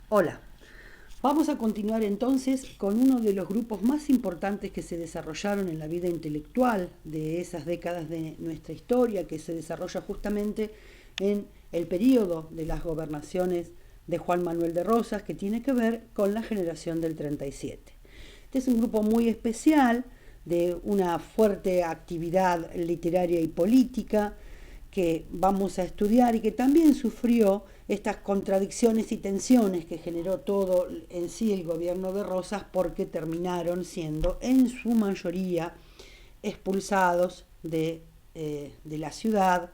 Hola, vamos a continuar entonces con uno de los grupos más importantes que se desarrollaron en la vida intelectual de esas décadas de nuestra historia, que se desarrolla justamente en el periodo de las gobernaciones de Juan Manuel de Rosas, que tiene que ver con la generación del 37. Este es un grupo muy especial, de una fuerte actividad literaria y política, que vamos a estudiar y que también sufrió estas contradicciones y tensiones que generó todo en sí el gobierno de Rosas, porque terminaron siendo en su mayoría expulsados de la ciudad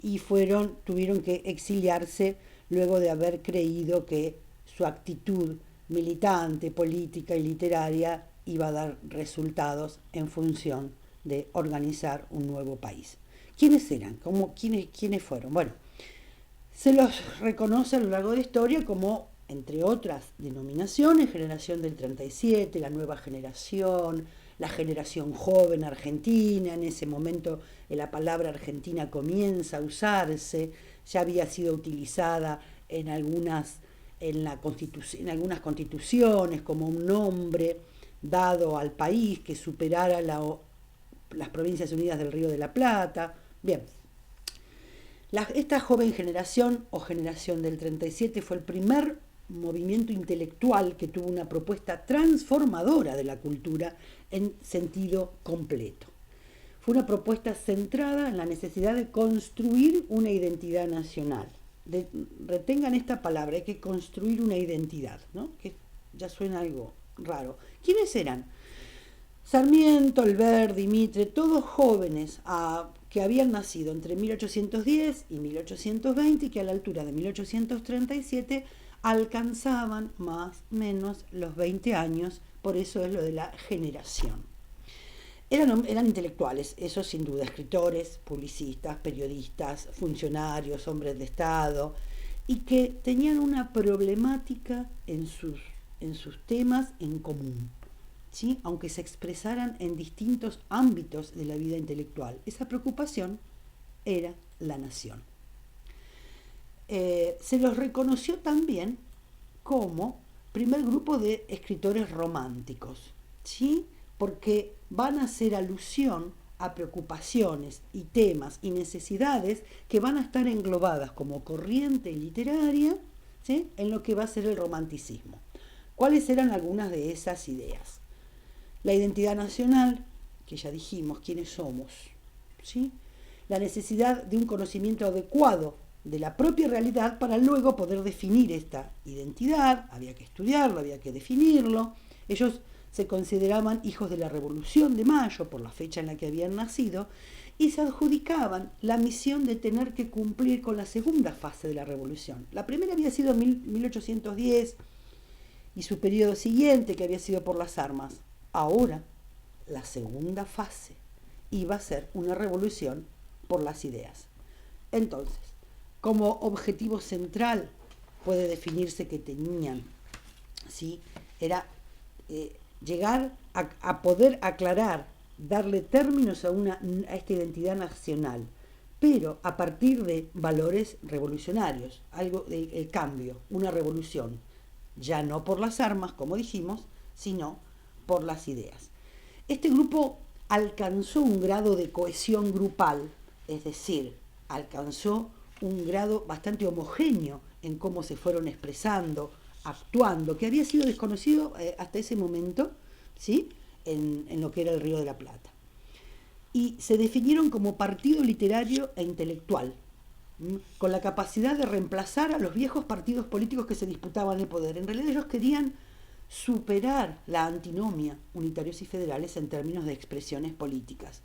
y tuvieron que exiliarse luego de haber creído que su actitud militante, política y literaria iba a dar resultados en función de organizar un nuevo país. ¿Quiénes eran? ¿Quiénes fueron? Bueno, se los reconoce a lo largo de la historia como, entre otras denominaciones, generación del 37, la nueva generación, la generación joven argentina. En ese momento la palabra argentina comienza a usarse, ya había sido utilizada en algunas constituciones como un nombre dado al país que superara las Provincias Unidas del Río de la Plata. Bien, esta joven generación o generación del 37 fue el primer movimiento intelectual que tuvo una propuesta transformadora de la cultura en sentido completo. Fue una propuesta centrada en la necesidad de construir una identidad nacional. Retengan esta palabra, hay que construir una identidad, ¿no? Que ya suena algo raro. ¿Quiénes eran? Sarmiento, Alberdi, Mitre, todos jóvenes que habían nacido entre 1810 y 1820 y que a la altura de 1837 alcanzaban más o menos los 20 años, por eso es lo de la generación. Eran intelectuales, eso sin duda, escritores, publicistas, periodistas, funcionarios, hombres de Estado, y que tenían una problemática en sus temas en común. ¿Sí? Aunque se expresaran en distintos ámbitos de la vida intelectual. Esa preocupación era la nación. Se los reconoció también como primer grupo de escritores románticos, ¿sí? Porque van a hacer alusión a preocupaciones y temas y necesidades que van a estar englobadas como corriente literaria, ¿sí? En lo que va a ser el romanticismo. ¿Cuáles eran algunas de esas ideas? La identidad nacional, que ya dijimos quiénes somos, ¿sí? La necesidad de un conocimiento adecuado de la propia realidad para luego poder definir esta identidad. Había que estudiarlo, había que definirlo. Ellos se consideraban hijos de la Revolución de Mayo por la fecha en la que habían nacido y se adjudicaban la misión de tener que cumplir con la segunda fase de la revolución. La primera había sido en 1810 y su periodo siguiente, que había sido por las armas. Ahora, la segunda fase iba a ser una revolución por las ideas. Entonces, como objetivo central puede definirse que tenían, ¿sí? Era llegar a poder aclarar, darle términos a esta identidad nacional, pero a partir de valores revolucionarios, algo del cambio, una revolución, ya no por las armas, como dijimos, sino por las ideas. Este grupo alcanzó un grado de cohesión grupal, es decir, alcanzó un grado bastante homogéneo en cómo se fueron expresando, actuando, que había sido desconocido hasta ese momento, ¿sí? En lo que era el Río de la Plata. Y se definieron como partido literario e intelectual, con la capacidad de reemplazar a los viejos partidos políticos que se disputaban el poder. En realidad ellos querían superar la antinomia unitarios y federales en términos de expresiones políticas.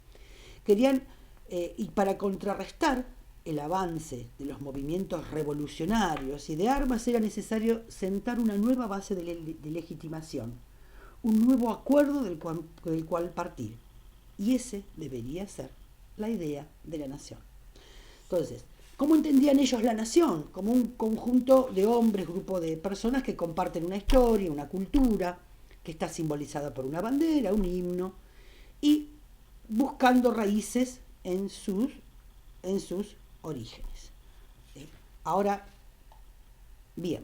Querían, y para contrarrestar el avance de los movimientos revolucionarios y de armas, era necesario sentar una nueva base de legitimación, un nuevo acuerdo del cual partir. Y ese debería ser la idea de la nación. Entonces, ¿cómo entendían ellos la nación? Como un conjunto de hombres, grupo de personas que comparten una historia, una cultura, que está simbolizada por una bandera, un himno, y buscando raíces en sus orígenes. Ahora, bien,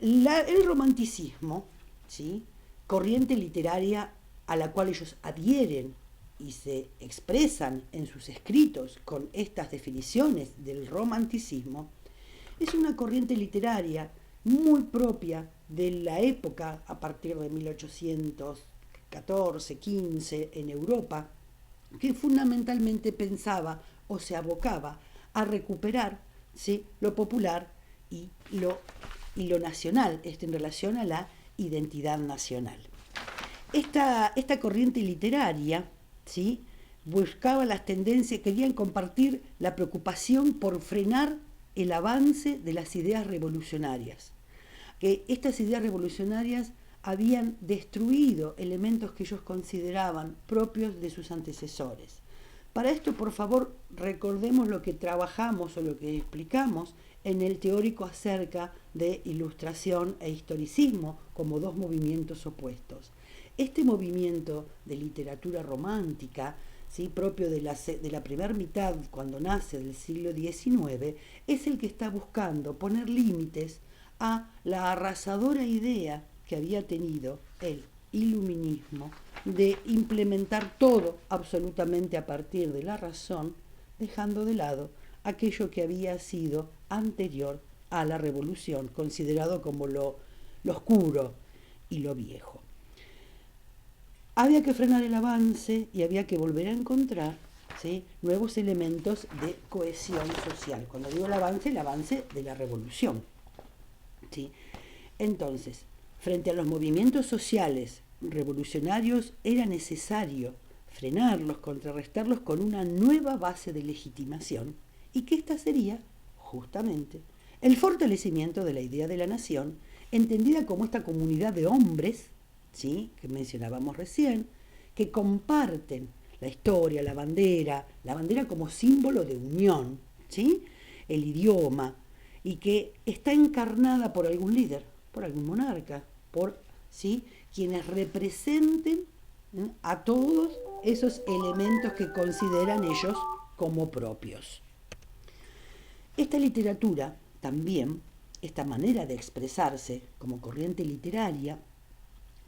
El romanticismo, ¿sí?, corriente literaria a la cual ellos adhieren y se expresan en sus escritos con estas definiciones del romanticismo, es una corriente literaria muy propia de la época a partir de 1814-15 en Europa, que fundamentalmente pensaba o se abocaba a recuperar, ¿sí?, lo popular y lo nacional, en relación a la identidad nacional. Esta corriente literaria, ¿sí?, buscaba las tendencias, querían compartir la preocupación por frenar el avance de las ideas revolucionarias. Que estas ideas revolucionarias habían destruido elementos que ellos consideraban propios de sus antecesores. Para esto, por favor, recordemos lo que trabajamos o lo que explicamos en el teórico acerca de ilustración e historicismo como dos movimientos opuestos. Este movimiento de literatura romántica, ¿sí?, propio de la primera mitad, cuando nace, del siglo XIX, es el que está buscando poner límites a la arrasadora idea que había tenido el iluminismo de implementar todo absolutamente a partir de la razón, dejando de lado aquello que había sido anterior a la revolución, considerado como lo oscuro y lo viejo. Había que frenar el avance y había que volver a encontrar, ¿sí?, nuevos elementos de cohesión social. Cuando digo el avance de la revolución, ¿sí? Entonces, frente a los movimientos sociales revolucionarios era necesario frenarlos, contrarrestarlos con una nueva base de legitimación, y que esta sería, justamente, el fortalecimiento de la idea de la nación, entendida como esta comunidad de hombres, ¿sí?, que mencionábamos recién, que comparten la historia, la bandera como símbolo de unión, ¿sí?, el idioma, y que está encarnada por algún líder, por algún monarca, por, ¿sí?, quienes representen, a todos esos elementos que consideran ellos como propios. Esta literatura también, esta manera de expresarse como corriente literaria,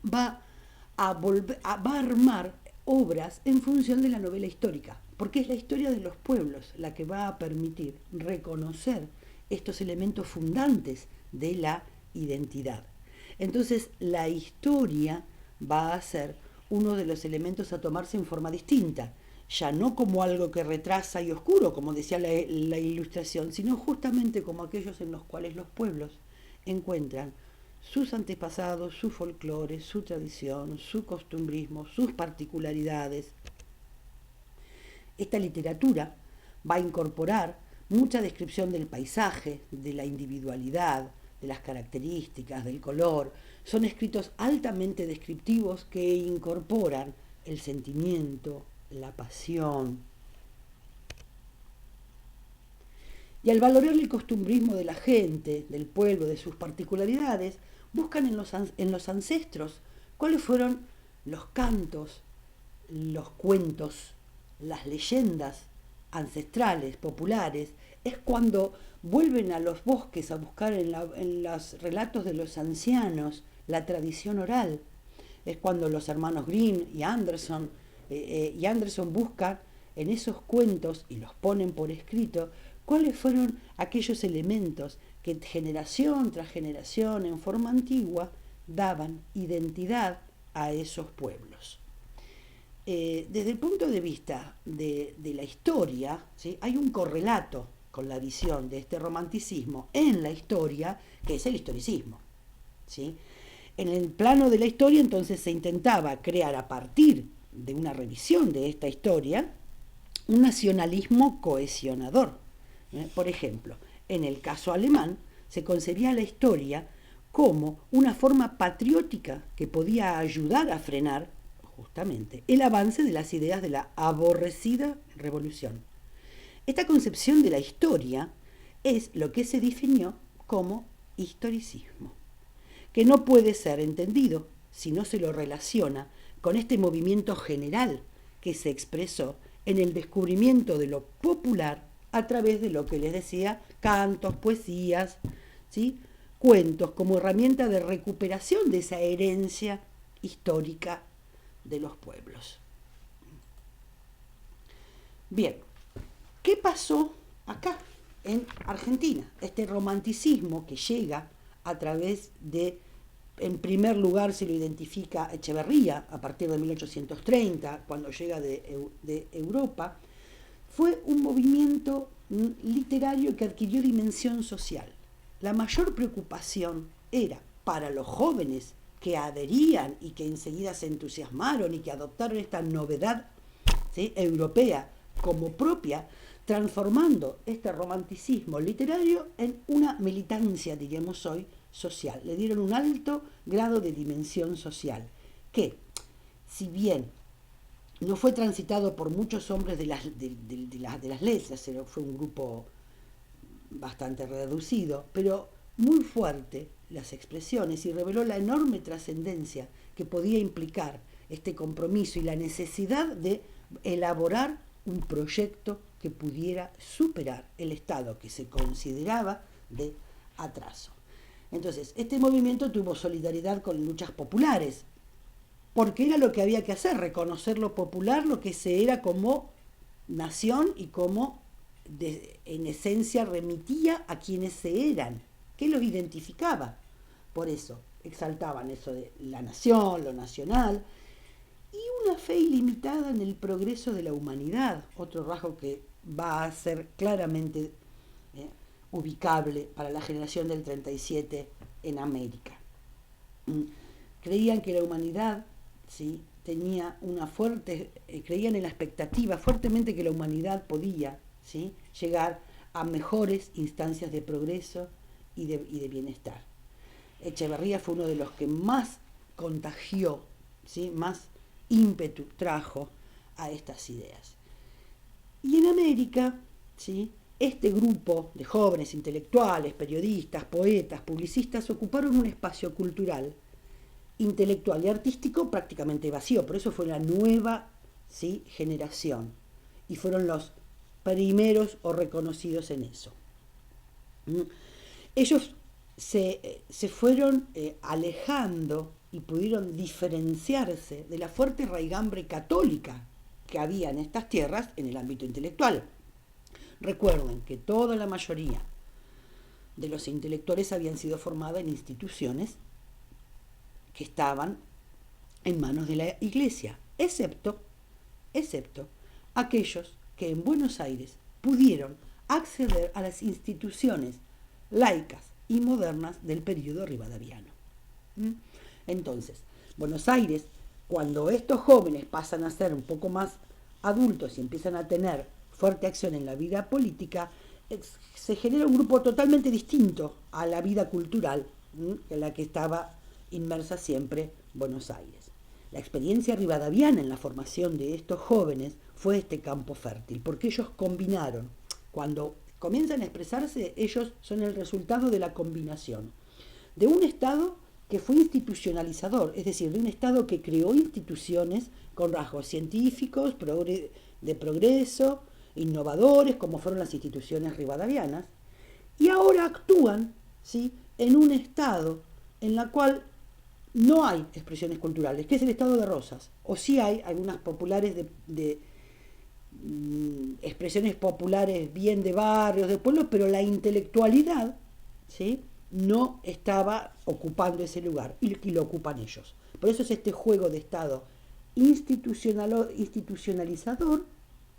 va a armar obras en función de la novela histórica, porque es la historia de los pueblos la que va a permitir reconocer estos elementos fundantes de la identidad. Entonces, la historia va a ser uno de los elementos a tomarse en forma distinta, ya no como algo que retrasa y oscuro, como decía la ilustración, sino justamente como aquellos en los cuales los pueblos encuentran sus antepasados, su folclore, su tradición, su costumbrismo, sus particularidades. Esta literatura va a incorporar mucha descripción del paisaje, de la individualidad, de las características, del color. Son escritos altamente descriptivos que incorporan el sentimiento, la pasión. Y al valorar el costumbrismo de la gente, del pueblo, de sus particularidades, buscan en los ancestros cuáles fueron los cantos, los cuentos, las leyendas ancestrales, populares. Es cuando vuelven a los bosques a buscar en los relatos de los ancianos la tradición oral. Es cuando los hermanos Grimm y Anderson buscan en esos cuentos y los ponen por escrito cuáles fueron aquellos elementos que generación tras generación en forma antigua daban identidad a esos pueblos. Desde el punto de vista de la historia, ¿sí?, hay un correlato con la visión de este romanticismo en la historia, que es el historicismo, ¿sí? En el plano de la historia, entonces, se intentaba crear, a partir de una revisión de esta historia, un nacionalismo cohesionador. Por ejemplo, en el caso alemán, se concebía la historia como una forma patriótica que podía ayudar a frenar, justamente, el avance de las ideas de la aborrecida revolución. Esta concepción de la historia es lo que se definió como historicismo, que no puede ser entendido si no se lo relaciona con este movimiento general que se expresó en el descubrimiento de lo popular a través de lo que les decía, cantos, poesías, ¿sí?, cuentos como herramienta de recuperación de esa herencia histórica de los pueblos. Bien, ¿qué pasó acá en Argentina? Este romanticismo que llega a través de, en primer lugar se lo identifica Echeverría a partir de 1830, cuando llega de Europa, fue un movimiento literario que adquirió dimensión social. La mayor preocupación era para los jóvenes que adherían y que enseguida se entusiasmaron y que adoptaron esta novedad, ¿sí?, europea como propia, transformando este romanticismo literario en una militancia, diríamos hoy, social. Le dieron un alto grado de dimensión social, que, si bien no fue transitado por muchos hombres de las letras, fue un grupo bastante reducido, pero muy fuerte las expresiones, y reveló la enorme trascendencia que podía implicar este compromiso y la necesidad de elaborar un proyecto que pudiera superar el estado que se consideraba de atraso. Entonces, este movimiento tuvo solidaridad con luchas populares, porque era lo que había que hacer, reconocer lo popular, lo que se era como nación y como en esencia remitía a quienes se eran, que los identificaba. Por eso exaltaban eso de la nación, lo nacional, y una fe ilimitada en el progreso de la humanidad, otro rasgo que va a ser claramente ubicable para la generación del 37 en América. Creían que la humanidad, ¿sí?, tenía una fuerte, creían en la expectativa fuertemente que la humanidad podía, ¿sí?, llegar a mejores instancias de progreso y de bienestar. Echeverría fue uno de los que más contagió, ¿sí?, más ímpetu trajo a estas ideas. Y en América, ¿sí?, este grupo de jóvenes intelectuales, periodistas, poetas, publicistas ocuparon un espacio cultural, intelectual y artístico prácticamente vacío. Por eso fue la nueva, ¿sí?, generación, y fueron los primeros o reconocidos en eso. Ellos se fueron alejando y pudieron diferenciarse de la fuerte raigambre católica que había en estas tierras en el ámbito intelectual. Recuerden que toda la mayoría de los intelectuales habían sido formados en instituciones que estaban en manos de la Iglesia, excepto aquellos que en Buenos Aires pudieron acceder a las instituciones laicas y modernas del período rivadaviano. Entonces, Buenos Aires, cuando estos jóvenes pasan a ser un poco más adultos y empiezan a tener fuerte acción en la vida política, se genera un grupo totalmente distinto a la vida cultural en la que estaba inmersa siempre Buenos Aires. La experiencia rivadaviana en la formación de estos jóvenes fue este campo fértil, porque ellos combinaron. Cuando comienzan a expresarse, ellos son el resultado de la combinación de un Estado que fue institucionalizador, es decir, de un Estado que creó instituciones con rasgos científicos, de progreso, innovadores, como fueron las instituciones rivadavianas, y ahora actúan, ¿sí?, en un Estado en la cual no hay expresiones culturales, que es el Estado de Rosas, o sí hay algunas populares de expresiones populares bien de barrios, de pueblos, pero la intelectualidad, ¿sí?, no estaba ocupando ese lugar, y lo ocupan ellos. Por eso es este juego de Estado institucionalizador,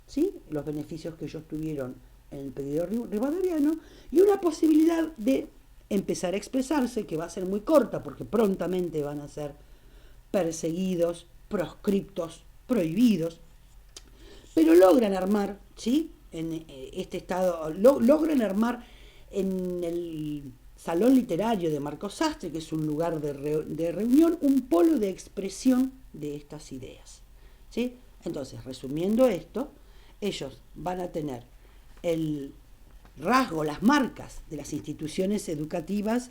¿sí?, los beneficios que ellos tuvieron en el periodo rivadaviano, y una posibilidad de empezar a expresarse, que va a ser muy corta, porque prontamente van a ser perseguidos, proscriptos, prohibidos, pero logran armar, ¿sí?, en este Estado, logran armar en el Salón Literario de Marcos Sastre, que es un lugar de reunión, un polo de expresión de estas ideas, ¿sí? Entonces, resumiendo esto, ellos van a tener el rasgo, las marcas de las instituciones educativas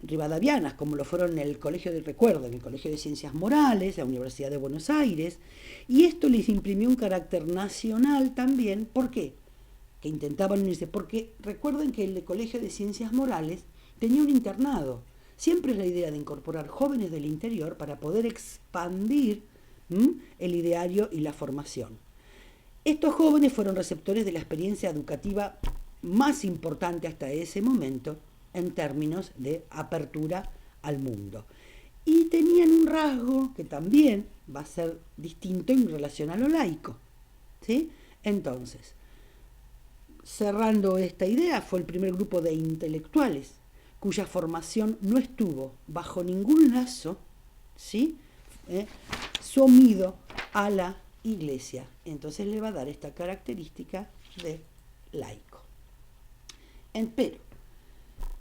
rivadavianas, como lo fueron en el Colegio del Recuerdo, en el Colegio de Ciencias Morales, la Universidad de Buenos Aires, y esto les imprimió un carácter nacional también. ¿Por qué? Que intentaban unirse, porque recuerden que el Colegio de Ciencias Morales tenía un internado. Siempre es la idea de incorporar jóvenes del interior para poder expandir el ideario y la formación. Estos jóvenes fueron receptores de la experiencia educativa más importante hasta ese momento en términos de apertura al mundo. Y tenían un rasgo que también va a ser distinto en relación a lo laico, ¿sí? Entonces, cerrando esta idea, fue el primer grupo de intelectuales cuya formación no estuvo bajo ningún lazo, ¿sí? Sumido a la iglesia. Entonces le va a dar esta característica de laico. Pero,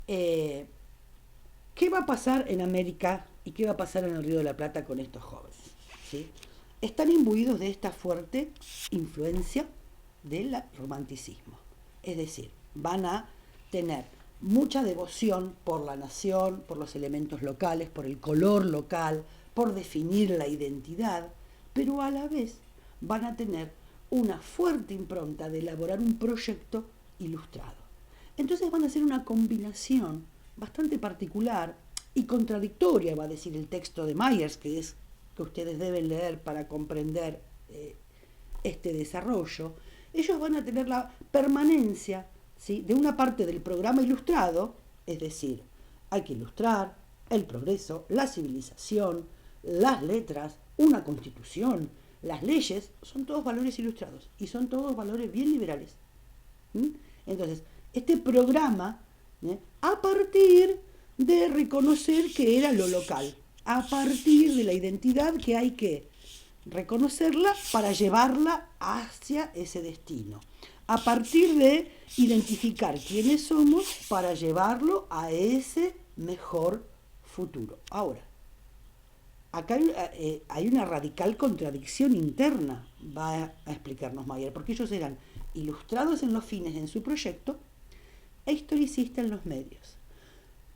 ¿qué va a pasar en América y qué va a pasar en el Río de la Plata con estos jóvenes? ¿Sí? Están imbuidos de esta fuerte influencia del romanticismo. Es decir, van a tener mucha devoción por la nación, por los elementos locales, por el color local, por definir la identidad, pero a la vez van a tener una fuerte impronta de elaborar un proyecto ilustrado. Entonces van a hacer una combinación bastante particular y contradictoria, va a decir el texto de Myers, que ustedes deben leer para comprender este desarrollo. Ellos van a tener la permanencia, ¿sí?, de una parte del programa ilustrado, es decir, hay que ilustrar el progreso, la civilización, las letras, una constitución, las leyes, son todos valores ilustrados y son todos valores bien liberales. Entonces, este programa, a partir de reconocer que era lo local, a partir de la identidad que hay que reconocerla para llevarla hacia ese destino, a partir de identificar quiénes somos para llevarlo a ese mejor futuro. Ahora, acá hay una radical contradicción interna, va a explicarnos Mayer, porque ellos eran ilustrados en los fines en su proyecto e historicistas en los medios.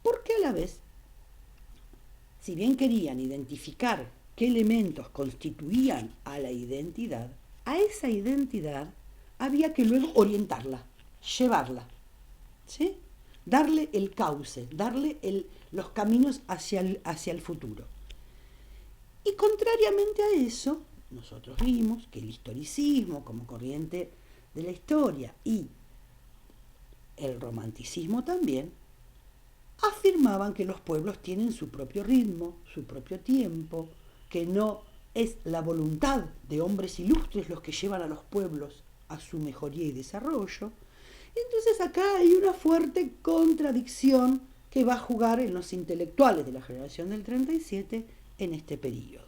Porque a la vez, si bien querían identificar qué elementos constituían a la identidad, a esa identidad había que luego orientarla, llevarla, ¿sí? Darle el cauce, darle los caminos hacia el futuro. Y contrariamente a eso, nosotros vimos que el historicismo como corriente de la historia y el romanticismo también afirmaban que los pueblos tienen su propio ritmo, su propio tiempo, que no es la voluntad de hombres ilustres los que llevan a los pueblos a su mejoría y desarrollo. Entonces acá hay una fuerte contradicción que va a jugar en los intelectuales de la generación del 37 en este periodo.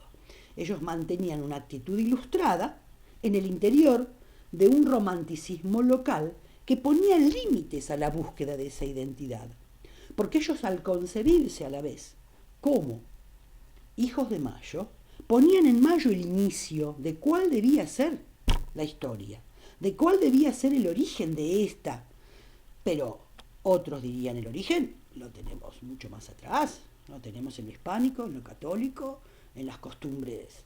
Ellos mantenían una actitud ilustrada en el interior de un romanticismo local que ponía límites a la búsqueda de esa identidad, porque ellos, al concebirse a la vez como hijos de Mayo, ponían en Mayo el inicio de cuál debía ser la historia, de cuál debía ser el origen de esta. Pero otros dirían el origen lo tenemos mucho más atrás, lo tenemos en lo hispánico, en lo católico, en las costumbres,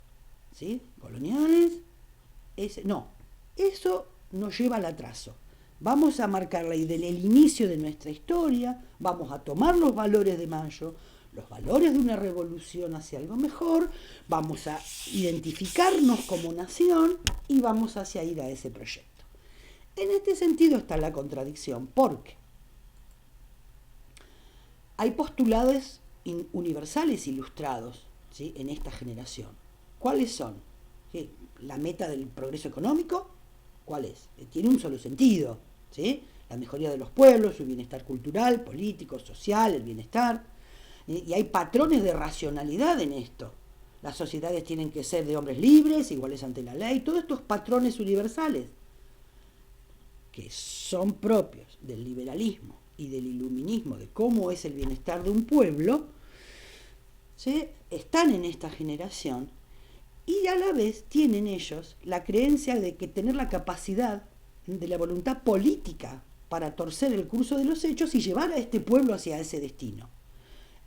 ¿sí?, coloniales. No, eso nos lleva al atraso. Vamos a marcar el inicio de nuestra historia, vamos a tomar los valores de Mayo, los valores de una revolución hacia algo mejor, vamos a identificarnos como nación y vamos hacia ir a ese proyecto. En este sentido está la contradicción, porque hay postulados universales ilustrados, ¿sí?, en esta generación. ¿Cuáles son? ¿Sí? La meta del progreso económico, ¿cuál es? Tiene un solo sentido, ¿sí? La mejoría de los pueblos, su bienestar cultural, político, social, el bienestar. Y hay patrones de racionalidad en esto. Las sociedades tienen que ser de hombres libres, iguales ante la ley, todos estos patrones universales que son propios del liberalismo y del iluminismo, de cómo es el bienestar de un pueblo, ¿sí?, están en esta generación. Y a la vez tienen ellos la creencia de que tener la capacidad de la voluntad política para torcer el curso de los hechos y llevar a este pueblo hacia ese destino.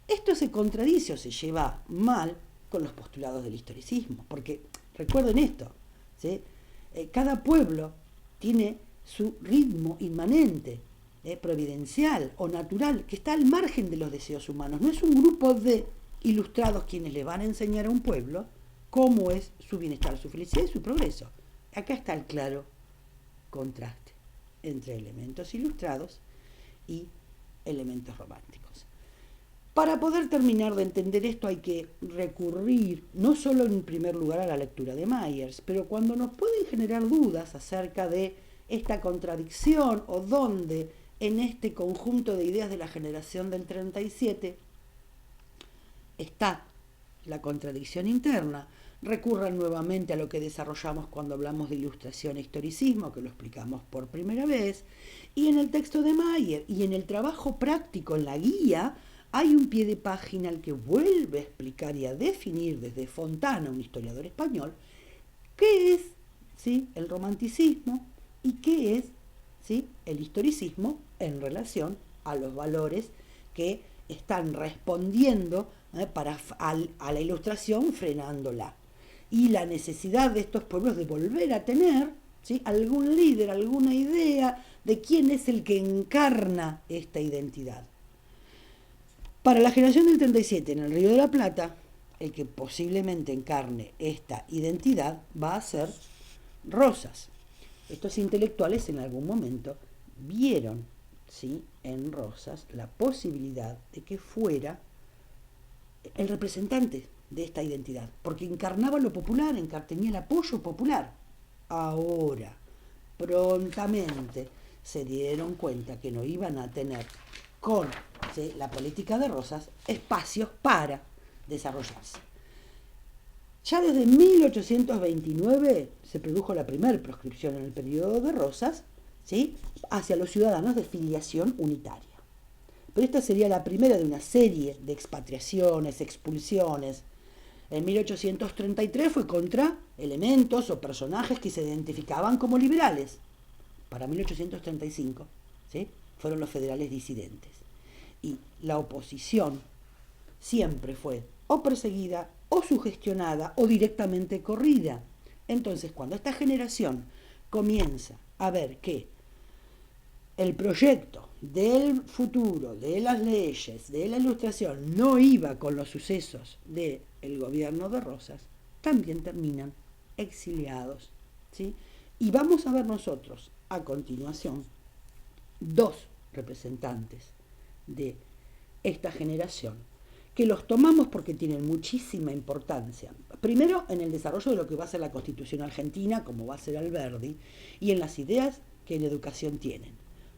Esto se contradice o se lleva mal con los postulados del historicismo, porque recuerden esto, ¿sí?, cada pueblo tiene su ritmo inmanente, providencial o natural que está al margen de los deseos humanos. No es un grupo de ilustrados quienes le van a enseñar a un pueblo cómo es su bienestar, su felicidad y su progreso. Acá está el claro contraste entre elementos ilustrados y elementos románticos. Para poder terminar de entender esto hay que recurrir no solo en primer lugar a la lectura de Myers, pero cuando nos pueden generar dudas acerca de esta contradicción o dónde en este conjunto de ideas de la generación del 37 está la contradicción interna, recurran nuevamente a lo que desarrollamos cuando hablamos de ilustración e historicismo, que lo explicamos por primera vez, y en el texto de Myers y en el trabajo práctico, en la guía, hay un pie de página al que vuelve a explicar y a definir desde Fontana, un historiador español, qué es, ¿sí?, el romanticismo y qué es, ¿sí?, el historicismo en relación a los valores que están respondiendo a la ilustración, frenándola. Y la necesidad de estos pueblos de volver a tener, ¿sí?, algún líder, alguna idea de quién es el que encarna esta identidad. Para la generación del 37 en el Río de la Plata, el que posiblemente encarne esta identidad va a ser Rosas. Estos intelectuales en algún momento vieron, ¿sí?, en Rosas la posibilidad de que fuera el representante de esta identidad, porque encarnaba lo popular, tenía el apoyo popular. Ahora, prontamente se dieron cuenta que no iban a tener con, ¿sí?, la política de Rosas espacios para desarrollarse. Ya desde 1829 se produjo la primera proscripción en el periodo de Rosas, ¿sí?, hacia los ciudadanos de filiación unitaria. Pero esta sería la primera de una serie de expatriaciones, expulsiones. En 1833 fue contra elementos o personajes que se identificaban como liberales. Para 1835, ¿sí?, fueron los federales disidentes. Y la oposición siempre fue o perseguida, o sugestionada, o directamente corrida. Entonces, cuando esta generación comienza a ver que el proyecto del futuro, de las leyes, de la ilustración, no iba con los sucesos del gobierno de Rosas, también terminan exiliados, ¿sí? Y vamos a ver nosotros, a continuación, dos representantes de esta generación, que los tomamos porque tienen muchísima importancia. Primero, en el desarrollo de lo que va a ser la Constitución argentina, como va a ser Alberdi, y en las ideas que en educación tienen.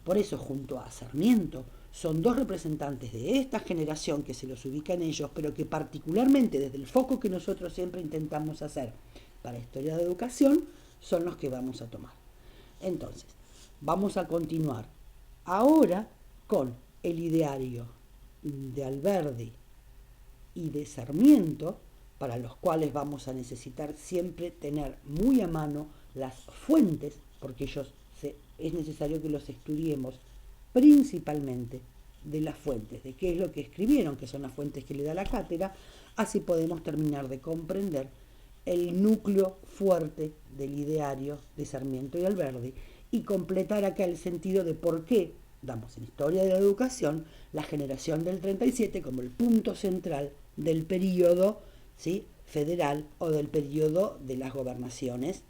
Por eso, junto a Sarmiento, son dos representantes de esta generación que se los ubica en ellos, pero que particularmente desde el foco que nosotros siempre intentamos hacer para historia de educación, son los que vamos a tomar. Entonces, vamos a continuar ahora con el ideario de Alberdi y de Sarmiento, para los cuales vamos a necesitar siempre tener muy a mano las fuentes, porque es necesario que los estudiemos principalmente de las fuentes, de qué es lo que escribieron, que son las fuentes que le da la cátedra, así podemos terminar de comprender el núcleo fuerte del ideario de Sarmiento y Alberdi y completar acá el sentido de por qué damos en Historia de la Educación la generación del 37 como el punto central del periodo, ¿sí?, federal o del periodo de las gobernaciones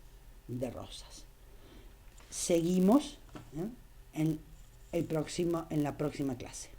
de Rosas. Seguimos en la próxima clase.